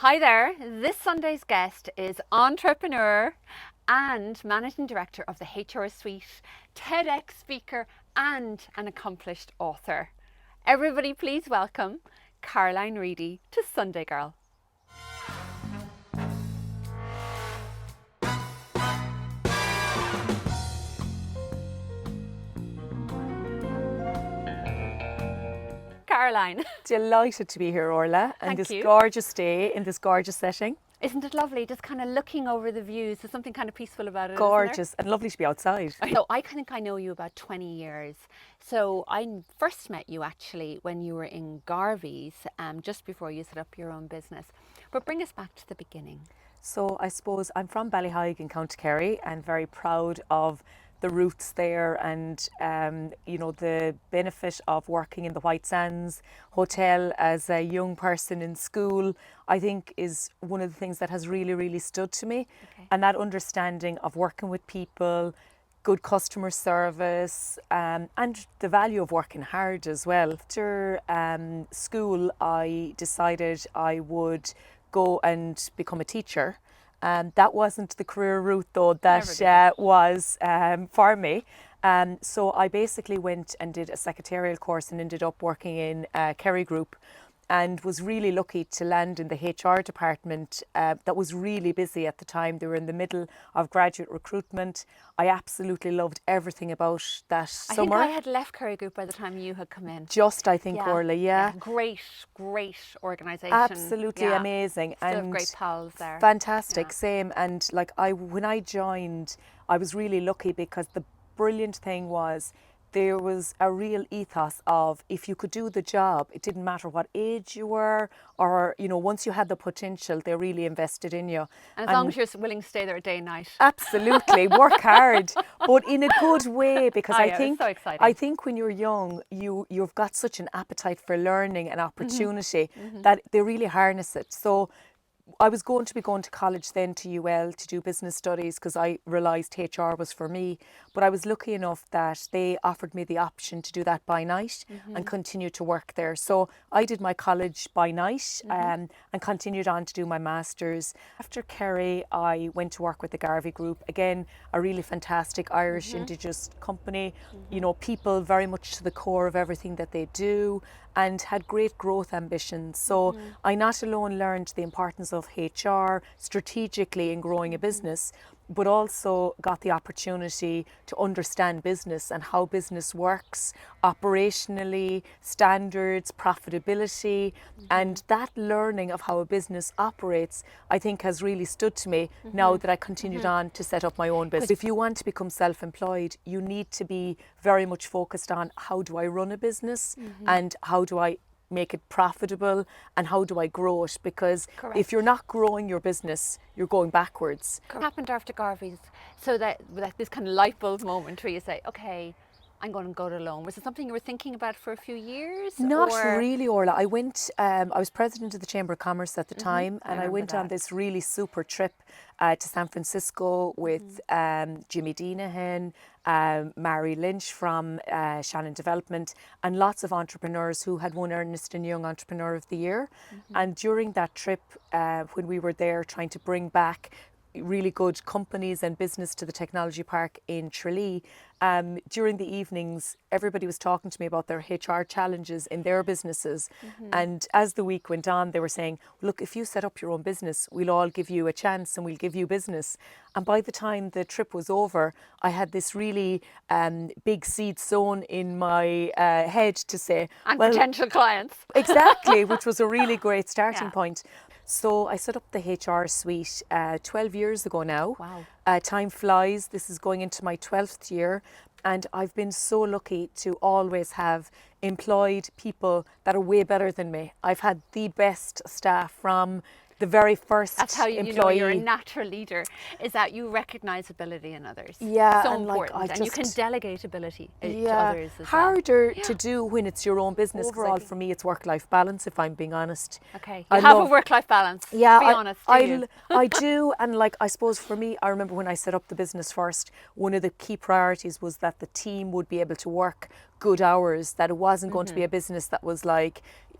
Hi there, this Sunday's guest is entrepreneur and managing director of the HR Suite, TEDx speaker and an accomplished author. Everybody please welcome Caroline Reidy to Sunday Girl. Caroline. Delighted to be here, Orla, and Thank this you. gorgeous day in this gorgeous setting. Isn't it lovely just kind of looking over the views? There's something kind of peaceful about it. Gorgeous and lovely to be outside. So I think I know you about 20 years. So I first met you actually when you were in Garvey's, just before you set up your own business. But bring us back to the beginning. So I suppose I'm from Ballyhaig in County Kerry and very proud of the roots there and the benefit of working in the White Sands Hotel as a young person in school, I think is one of the things that has really stood to me. Okay. And that understanding of working with people, good customer service, and the value of working hard as well. After school, I decided I would go and become a teacher. That wasn't the career route though that was for me. So I basically went and did a secretarial course and ended up working in Kerry Group, and was really lucky to land in the HR department that was really busy at the time. They were in the middle of graduate recruitment. I absolutely loved everything about that summer. I think I had left Kerry Group by the time you had come in. I think, Orla, yeah. Great organisation. Absolutely amazing. Still have great pals there. Fantastic, same. And when I joined, I was really lucky because the brilliant thing was there was a real ethos of if you could do the job, it didn't matter what age you were or, once you had the potential, they really invested in you. And as long as you're willing to stay there day and night. Absolutely, work hard, but in a good way, because so exciting. I think when you're young, you've got such an appetite for learning and opportunity that they really harness it. So I was going to college then to UL to do business studies because I realised HR was for me. But I was lucky enough that they offered me the option to do that by night and continue to work there. So I did my college by night and continued on to do my masters. After Kerry, I went to work with the Garvey Group. Again, a really fantastic Irish Indigenous company. People very much to the core of everything that they do, and had great growth ambitions. So I not alone learned the importance of HR strategically in growing a business, but also got the opportunity to understand business and how business works operationally, standards, profitability, and that learning of how a business operates, I think has really stood to me now that I continued on to set up my own business. If you want to become self-employed, you need to be very much focused on how do I run a business and how do I make it profitable and how do I grow it, because if you're not growing your business, you're going backwards. What happened after Garvey's? So that this kind of light bulb moment where you say, okay, I'm going to go it alone. Was it something you were thinking about for a few years? Not really, Orla. I went, I was president of the Chamber of Commerce at the time, and I went on this really super trip to San Francisco with Jimmy Deanahan, Mary Lynch from Shannon Development, and lots of entrepreneurs who had won Ernst & Young Entrepreneur of the Year. And during that trip, when we were there trying to bring back really good companies and business to the technology park in Tralee, during the evenings everybody was talking to me about their HR challenges in their businesses, and as the week went on they were saying, look, if you set up your own business, we'll all give you a chance and we'll give you business. And by the time the trip was over, I had this really big seed sown in my head to say, and potential clients. Exactly, which was a really great starting point. So I set up the HR Suite 12 years ago now. Wow. Time flies. This is going into my 12th year. And I've been so lucky to always have employed people that are way better than me. I've had the best staff from the very first That's how you employee. know you're a natural leader, is that you recognise ability in others. Yeah, so and important. And you can delegate ability to others as harder to do when it's your own business. Overall, for me, it's work-life balance, if I'm being honest. Okay, you have a work-life balance. Yeah, be honest. I do, and I suppose for me, I remember when I set up the business first, one of the key priorities was that the team would be able to work good hours, that it wasn't going to be a business that was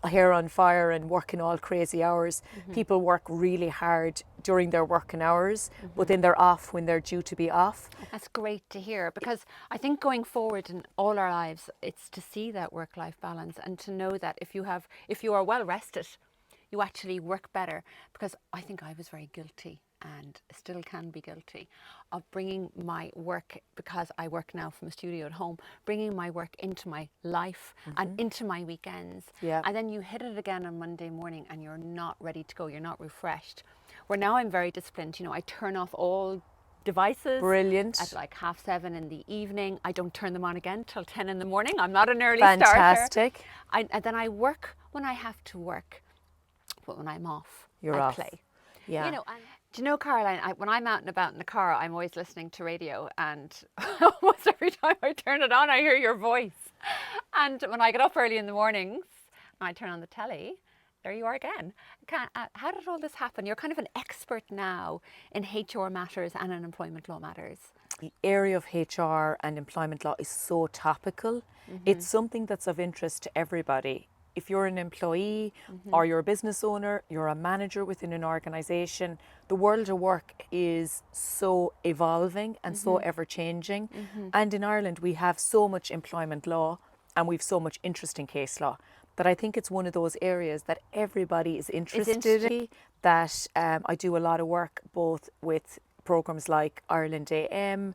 hair on fire and working all crazy hours. People work really hard during their working hours, but then they're off when they're due to be off. That's great to hear, because I think going forward in all our lives, it's to see that work-life balance and to know that if you are well rested, you actually work better. Because I think I was very guilty, and still can be guilty, of bringing my work, because I work now from a studio at home, bringing my work into my life and into my weekends. Yeah. And then you hit it again on Monday morning and you're not ready to go, you're not refreshed. Where now I'm very disciplined, you know, I turn off all devices. Brilliant. At like 7:30 in the evening. I don't turn them on again till 10 in the morning. I'm not an early Fantastic. starter. And then I work when I have to work, but when I'm off, You're I off. play. Yeah. You know, and do you know, Caroline, when I'm out and about in the car, I'm always listening to radio, and almost every time I turn it on, I hear your voice. And when I get up early in the mornings and I turn on the telly, there you are again. How did all this happen? You're kind of an expert now in HR matters and in employment law matters. The area of HR and employment law is so topical. It's something that's of interest to everybody. If you're an employee or you're a business owner, you're a manager within an organisation, the world of work is so evolving and so ever changing. And in Ireland, we have so much employment law and we've so much interesting case law that I think it's one of those areas that everybody is interested in. That I do a lot of work both with programs like Ireland AM,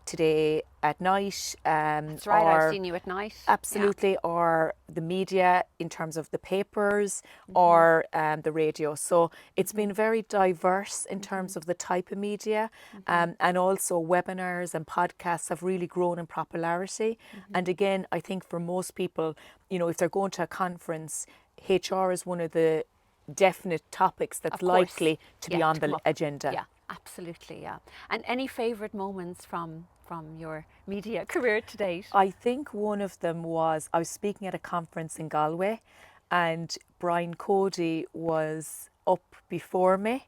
Today at Night. That's right, I've seen you at night. Absolutely, or the media in terms of the papers or the radio. So it's been very diverse in terms of the type of media, and also webinars and podcasts have really grown in popularity. And again, I think for most people, you know, if they're going to a conference, HR is one of the definite topics that's likely to be on the agenda. Yeah, absolutely, yeah. And any favourite moments from your media career to date? I think one of them was, I was speaking at a conference in Galway and Brian Cody was up before me.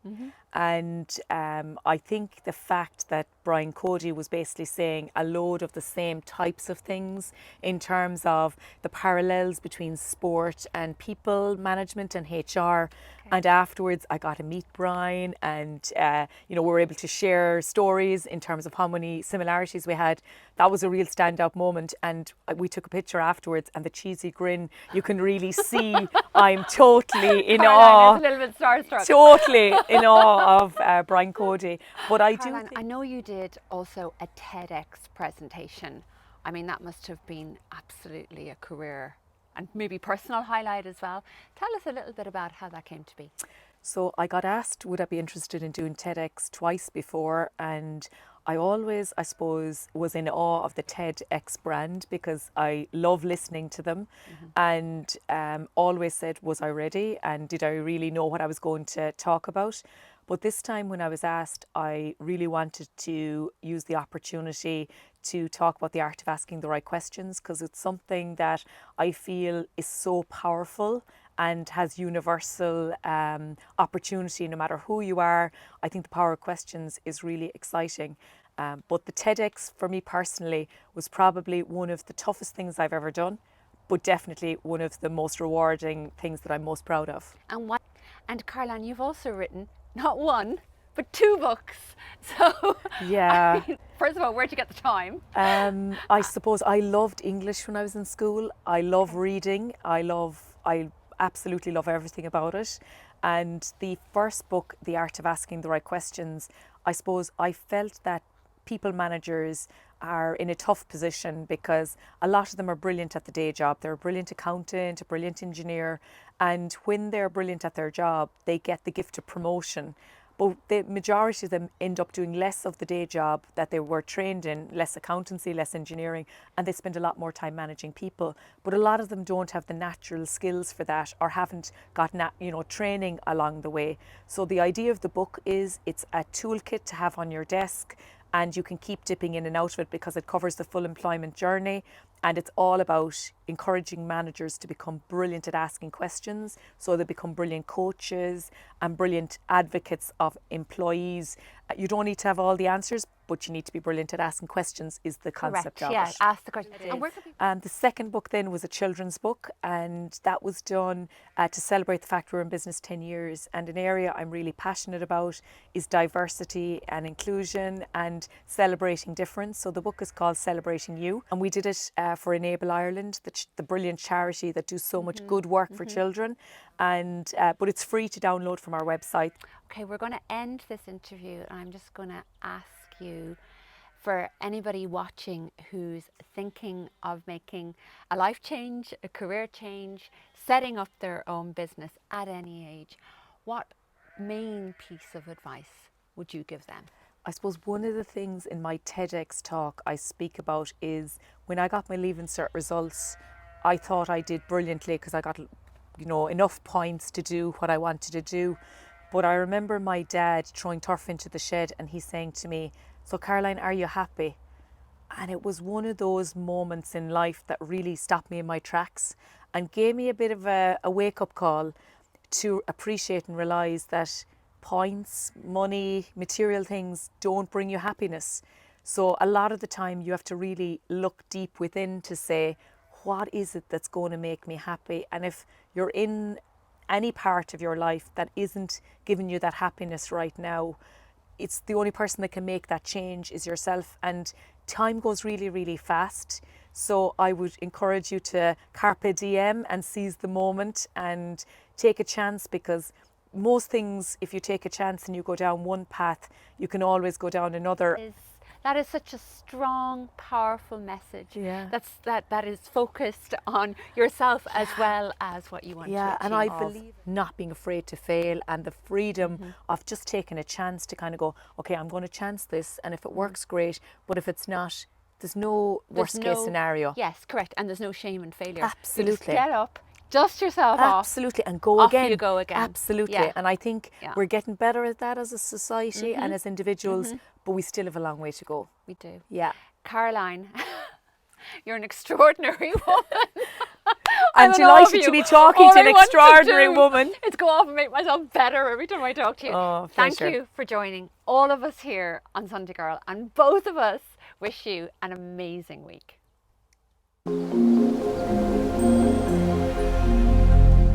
And I think the fact that Brian Cody was basically saying a load of the same types of things in terms of the parallels between sport and people management and HR. And afterwards I got to meet Brian and, you know, we were able to share stories in terms of how many similarities we had. That was a real standout moment. And we took a picture afterwards and the cheesy grin, you can really see I'm totally in awe. A little bit starstruck. Totally in awe of Brian Cody. But I Caroline, do think I know you did also a TEDx presentation. I mean, that must have been absolutely a career and maybe personal highlight as well. Tell us a little bit about how that came to be. So I got asked, would I be interested in doing TEDx twice before? And I always, I suppose, was in awe of the TEDx brand because I love listening to them and always said, was I ready? And did I really know what I was going to talk about? But this time when I was asked, I really wanted to use the opportunity to talk about the art of asking the right questions because it's something that I feel is so powerful and has universal opportunity no matter who you are. I think the power of questions is really exciting. But the TEDx for me personally was probably one of the toughest things I've ever done, but definitely one of the most rewarding things that I'm most proud of. And Caroline, you've also written not one, but 2 books. So, yeah. I mean, first of all, where'd you get the time? I suppose I loved English when I was in school. I love reading. I absolutely love everything about it. And the first book, The Art of Asking the Right Questions, I suppose I felt that people managers are in a tough position because a lot of them are brilliant at the day job. They're a brilliant accountant, a brilliant engineer, and when they're brilliant at their job, they get the gift of promotion. But the majority of them end up doing less of the day job that they were trained in, less accountancy, less engineering, and they spend a lot more time managing people. But a lot of them don't have the natural skills for that or haven't got training along the way. So the idea of the book is it's a toolkit to have on your desk and you can keep dipping in and out of it because it covers the full employment journey. And it's all about encouraging managers to become brilliant at asking questions so they become brilliant coaches and brilliant advocates of employees. You don't need to have all the answers, but but you need to be brilliant at asking questions is the concept Correct. of Yeah. it. Ask the question. And where can people The second book then was a children's book, and that was done to celebrate the fact we're in business 10 years. And an area I'm really passionate about is diversity and inclusion and celebrating difference. So the book is called Celebrating You, and we did it for Enable Ireland, the brilliant charity that do so much good work for children. And but it's free to download from our website. Okay, we're going to end this interview, and I'm just going to ask you, for anybody watching who's thinking of making a life change, a career change, setting up their own business at any age, what main piece of advice would you give them? I suppose one of the things in my TEDx talk I speak about is when I got my Leaving Cert results, I thought I did brilliantly because I got, enough points to do what I wanted to do. But I remember my dad throwing turf into the shed and he's saying to me, "So Caroline, are you happy?" And it was one of those moments in life that really stopped me in my tracks and gave me a bit of a wake-up call to appreciate and realise that points, money, material things don't bring you happiness. So a lot of the time you have to really look deep within to say, what is it that's going to make me happy? And if you're in any part of your life that isn't giving you that happiness right now, it's the only person that can make that change is yourself. And time goes really, really fast. So I would encourage you to carpe diem and seize the moment and take a chance, because most things, if you take a chance and you go down one path, you can always go down another. That is such a strong, powerful message. Yeah. That is focused on yourself as well as what you want to achieve. And I believe not being afraid to fail and the freedom of just taking a chance to kind of go, okay, I'm going to chance this, and if it works, great, but if it's not, there's no worst case scenario. Yes, correct, and there's no shame in failure. Absolutely. You just get up, dust yourself off. Absolutely, and go off again. you go again. Absolutely, Yeah. and I think we're getting better at that as a society and as individuals, but we still have a long way to go. We do. Yeah. Caroline, you're an extraordinary woman. I'm delighted to be talking to an extraordinary woman. It's go off and make myself better every time I talk to you. Oh, Thank pleasure. you for joining all of us here on Sunday Girl, and both of us wish you an amazing week.